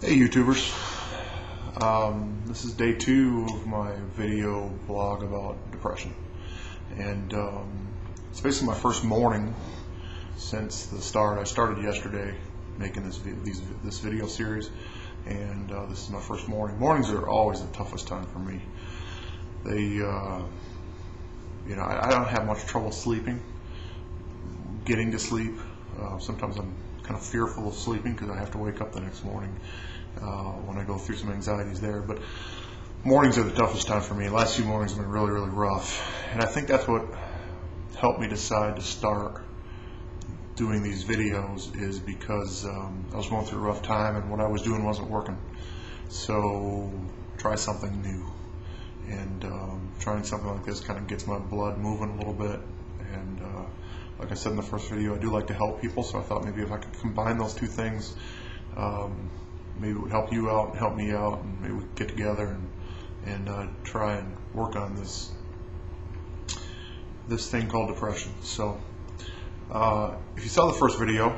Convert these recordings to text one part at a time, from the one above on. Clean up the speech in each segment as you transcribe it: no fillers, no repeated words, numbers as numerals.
Hey YouTubers, this is day 2 of my video blog about depression, and it's basically my first morning since the start. I started yesterday making this video series, and this is my first morning. Mornings are always the toughest time for me. I don't have much trouble sleeping, getting to sleep. Sometimes I'm kind of fearful of sleeping because I have to wake up the next morning when I go through some anxieties there. But mornings are the toughest time for me. The last few mornings have been really, really rough. And I think that's what helped me decide to start doing these videos, is because I was going through a rough time and what I was doing wasn't working. So try something new. And trying something like this kind of gets my blood moving a little bit. And like I said in the first video, I do like to help people, so I thought maybe if I could combine those two things, maybe it would help you out and help me out, and maybe we could get together and try and work on this thing called depression. So if you saw the first video,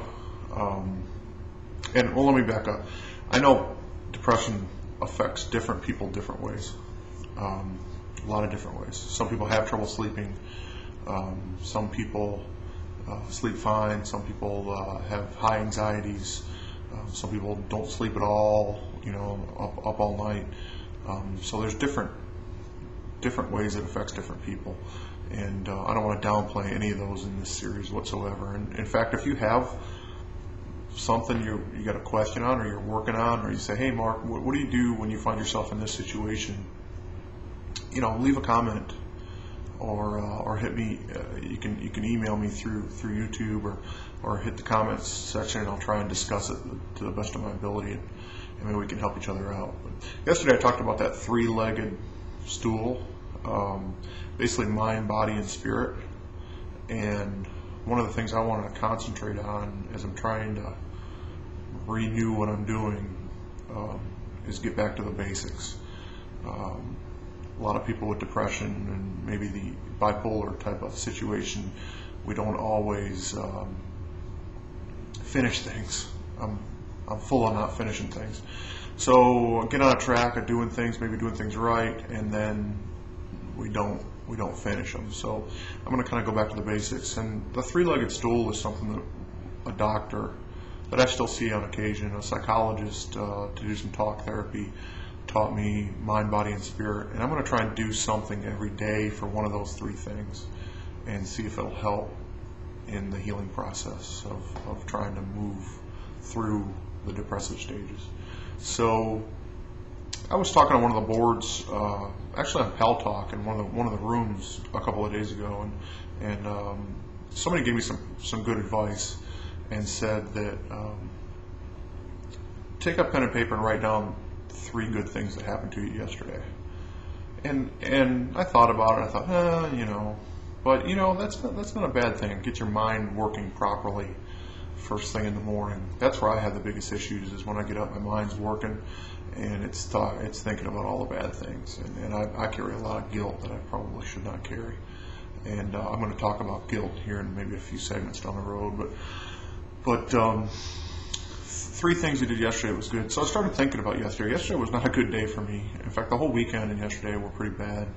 and well, let me back up. I know depression affects different people different ways, a lot of different ways. Some people have trouble sleeping. Some people sleep fine. Some people have high anxieties. Some people don't sleep at all, up all night. So there's different ways it affects different people, and I don't want to downplay any of those in this series whatsoever. And in fact, if you have something you got a question on, or you're working on, or you say, hey Mark, what do you do when you find yourself in this situation? Leave a comment, or hit me. You can email me through YouTube, or hit the comments section, and I'll try and discuss it to the best of my ability, and maybe we can help each other out. But yesterday I talked about that three-legged stool, basically mind, body, and spirit. And one of the things I want to concentrate on as I'm trying to renew what I'm doing is get back to the basics. A lot of people with depression and maybe the bipolar type of situation, we don't always finish things. I'm full on not finishing things. So get on a track of doing things, maybe doing things right, and then we don't finish them. So I'm going to kind of go back to the basics. And the three-legged stool is something that a doctor that I still see on occasion, a psychologist, to do some talk therapy, taught me mind, body, and spirit. And I'm going to try and do something every day for one of those three things and see if it'll help in the healing process of trying to move through the depressive stages. So I was talking on one of the boards, actually on Pal Talk, in one of the rooms a couple of days ago, and somebody gave me some good advice and said that take a pen and paper and write down 3 good things that happened to you yesterday. And I thought about it. I thought, but that's not a bad thing. Get your mind working properly first thing in the morning. That's where I have the biggest issues, is when I get up, my mind's working, and it's thinking about all the bad things. And I carry a lot of guilt that I probably should not carry. And I'm going to talk about guilt here in maybe a few segments down the road. But 3 things we did yesterday was good. So I started thinking about yesterday. Yesterday was not a good day for me. In fact, the whole weekend and yesterday were pretty bad.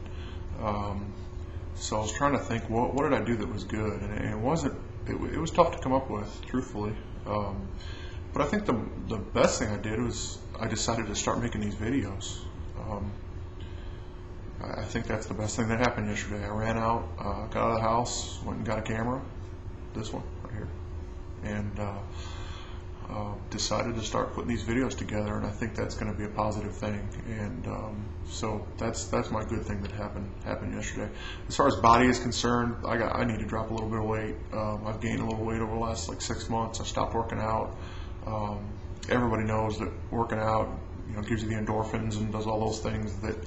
So I was trying to think, what did I do that was good? And it wasn't. It was tough to come up with, truthfully. But I think the best thing I did was I decided to start making these videos. I think that's the best thing that happened yesterday. I ran out, got out of the house, went and got a camera, this one right here, and decided to start putting these videos together, and I think that's going to be a positive thing. And so that's my good thing that happened yesterday. As far as body is concerned, I need to drop a little bit of weight. I've gained a little weight over the last 6 months. I stopped working out. Everybody knows that working out gives you the endorphins and does all those things that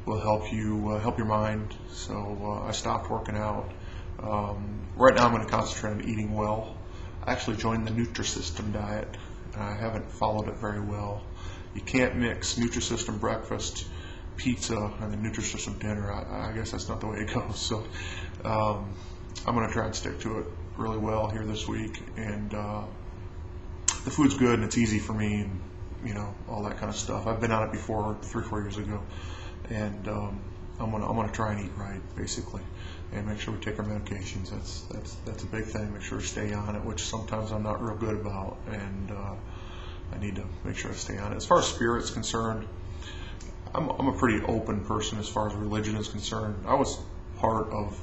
will help you help your mind. So I stopped working out. Right now I'm going to concentrate on eating well. I actually joined the Nutrisystem diet. I haven't followed it very well. You can't mix Nutrisystem breakfast, pizza, and the Nutrisystem dinner. I guess that's not the way it goes. So I'm going to try and stick to it really well here this week. And the food's good and it's easy for me. And all that kind of stuff. I've been on it before 3-4 years ago, and I'm gonna try and eat right, basically, and make sure we take our medications. That's a big thing. Make sure to stay on it, which sometimes I'm not real good about, and I need to make sure I stay on it. As far as spirit's concerned, I'm a pretty open person as far as religion is concerned. I was part of.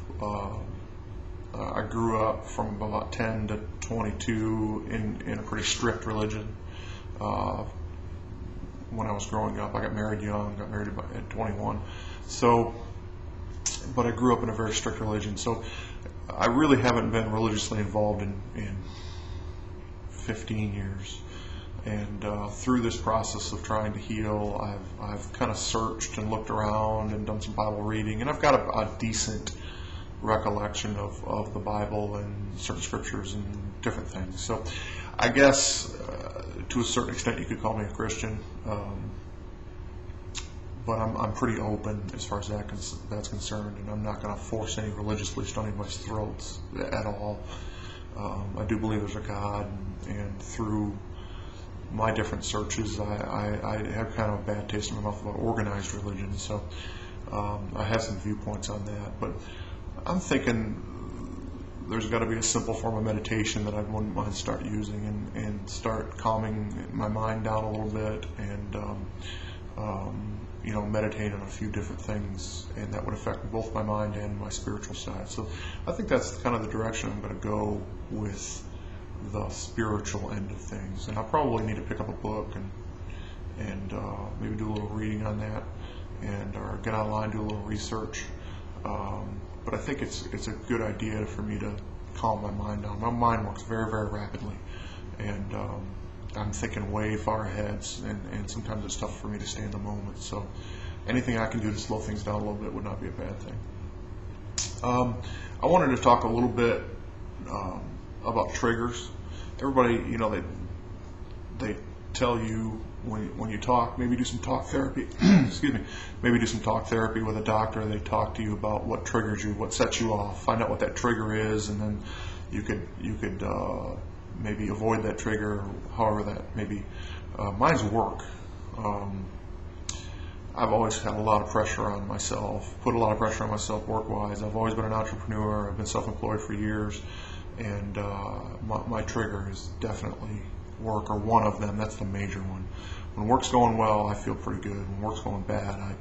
I grew up from about 10 to 22 in a pretty strict religion. When I was growing up, I got married young, got married at 21. So, but I grew up in a very strict religion. So I really haven't been religiously involved in 15 years. And through this process of trying to heal, I've kind of searched and looked around and done some Bible reading, and I've got a decent recollection of the Bible and certain scriptures and different things. So I guess to a certain extent you could call me a Christian, but I'm pretty open as far as that's concerned, and I'm not going to force any religious beliefs down anybody's throats at all. I do believe there's a God, and through my different searches, I have kind of a bad taste in my mouth about organized religion, so I have some viewpoints on that. But I'm thinking there's got to be a simple form of meditation that I wouldn't mind start using, and start calming my mind down a little bit, and meditate on a few different things, and that would affect both my mind and my spiritual side. So I think that's kind of the direction I'm going to go with the spiritual end of things. And I'll probably need to pick up a book and maybe do a little reading on that, or get online, do a little research. But I think it's a good idea for me to calm my mind down. My mind works very, very rapidly, and I'm thinking way far ahead, and sometimes it's tough for me to stay in the moment. So anything I can do to slow things down a little bit would not be a bad thing. I wanted to talk a little bit about triggers. Everybody, they tell you when you talk, maybe do some talk therapy. Excuse me. Maybe do some talk therapy with a doctor. They talk to you about what triggers you, what sets you off. Find out what that trigger is, and then you could maybe avoid that trigger. However that maybe. Mine's work. I've always had a lot of pressure on myself. Put a lot of pressure on myself work-wise. I've always been an entrepreneur. I've been self-employed for years, and my trigger is definitely work, or one of them. That's the major one. When work's going well, I feel pretty good. When work's going bad,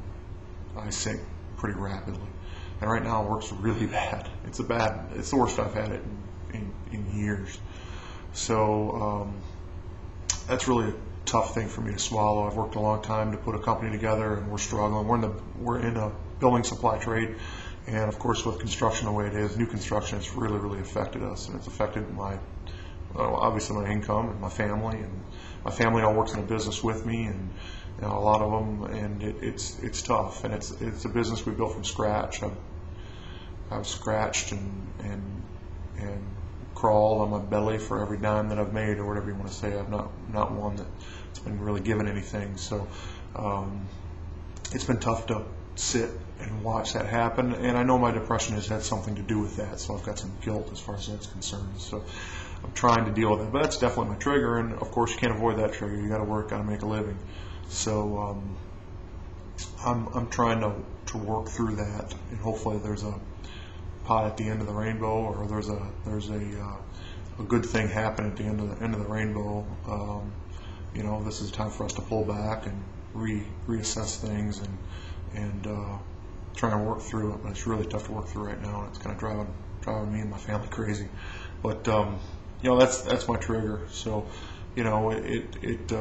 I sink pretty rapidly. And right now, work's really bad. It's the worst I've had it in years. So that's really a tough thing for me to swallow. I've worked a long time to put a company together, and we're struggling. We're in a building supply trade, and of course, with construction the way it is, new construction, it's really, really affected us, and it's affected obviously my income and my family, and my family all works in a business with me, and a lot of them, and it's tough, and it's a business we built from scratch. I've scratched and crawled on my belly for every dime that I've made, or whatever you want to say. I'm not one that's been really given anything, so it's been tough to sit and watch that happen, and I know my depression has had something to do with that, so I've got some guilt as far as that's concerned. So I'm trying to deal with it, but that's definitely my trigger, and of course you can't avoid that trigger. You got to work, got to make a living. So I'm trying to work through that, and hopefully there's a pot at the end of the rainbow, or there's a good thing happen at the end of the rainbow. This is a time for us to pull back and reassess things and try and work through it. But it's really tough to work through right now, and it's kind of driving me and my family crazy. But that's my trigger. So it's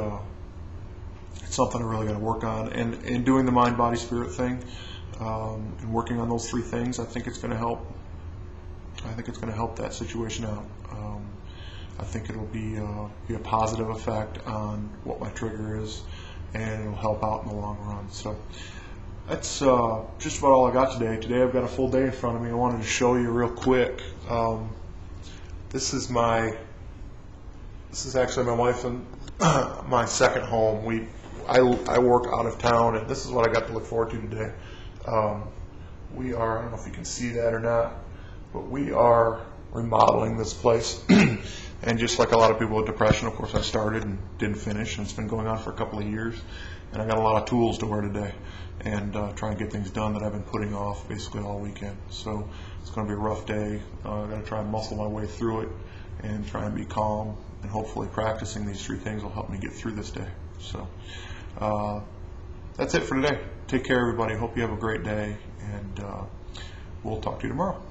something I really got to work on, and doing the mind, body, spirit thing, and working on those three things. I think it's going to help. I think it's going to help that situation out. I think it'll be a positive effect on what my trigger is, and it'll help out in the long run. So that's just about all I got today. Today I've got a full day in front of me. I wanted to show you real quick. This is actually my wife and my second home. I work out of town, and this is what I got to look forward to today. We are, I don't know if you can see that or not, but we are remodeling this place. And just like a lot of people with depression, of course, I started and didn't finish, and it's been going on for a couple of years. And I got a lot of tools to wear today, and try and get things done that I've been putting off basically all weekend. So it's going to be a rough day. I've got to try and muscle my way through it and try and be calm, and hopefully practicing these 3 things will help me get through this day. So that's it for today. Take care, everybody. Hope you have a great day, and we'll talk to you tomorrow.